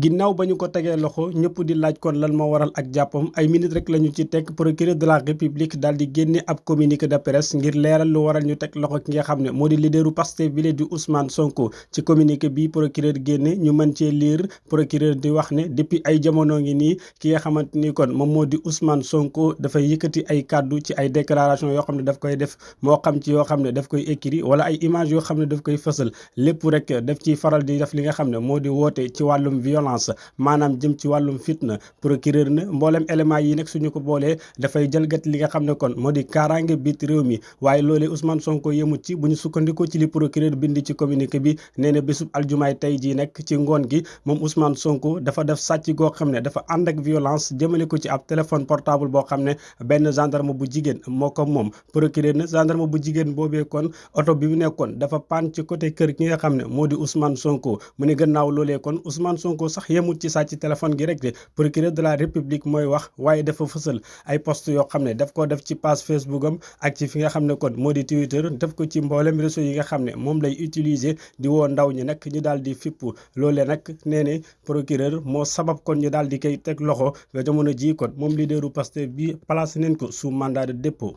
ginnaaw ba ñu ko tegee loxo ñëpp di laaj kon lan moo waral ak jàppam ay minutes rek la ñu ci teg procureur de la république daal di génne ab communiqué de presse ngir leeral lu waral ñu teg loxo ki nga xam ne moo di leaderu Pastef bi di Ousmane Sonko. ci communiqué bi procureur génne ñu mën cee lire procureur di wax ne depuis ay jamono ngi nii ki nga xamante ni kon moom moo di Ousmane Sonko dafay yëkkati ay kàddu ci ay déclaration yoo xam ne daf koy def moo xam ci yoo xam ne daf koy écrit wala ay image yoo xam ne daf koy fësal lépp rek daf ciy faral di def li nga xam ne moo di woote ci wàllum violence maanaam jëm ci wàllum fitna. procureur na mboolem éléments yi nag suñu ko boolee dafay jalgat li nga xam ne kon moo di kaaraange biit réew mi waaye loolee Ousmane Sonko yemut ci bu ñu sukkandikoo ci li procureur bind ci communiqué bi nee na bésub aljumaay tey jii nag ci ngoon gi moom Ousmane Sonko dafa def sàcc goo xam ne dafa ànd ak violence jëmale ko ci ab téléphone portable boo xam ne benn gendarme bu jigéen moo ko moom. procureur na gendarme bu jigéen boobee kon oto bi mu nekkoon dafa paan ci côté kër ki nga xam ne moo di Ousmane Sonko mu ne gannaaw loolee kon Ousmane Sonko sax yemut ci sàcc téléphone gi rek de procureur de la république mooy wax waaye dafa fësal ay post yoo xam ne daf ko def ci page Facebook am ak ci fi nga xam ne kon moo di Twitter def ko ci mboolem réseau yi nga xam ne moom lay utiliser di woo ndaw ñi nag ñu daal di fippu loolee nag nee ne procureur moo sabab kon ñu daal di koy teg loxo nga jamono ji kon moom leaderu Pastef bi placé nañ ko sous mandat de dépôt.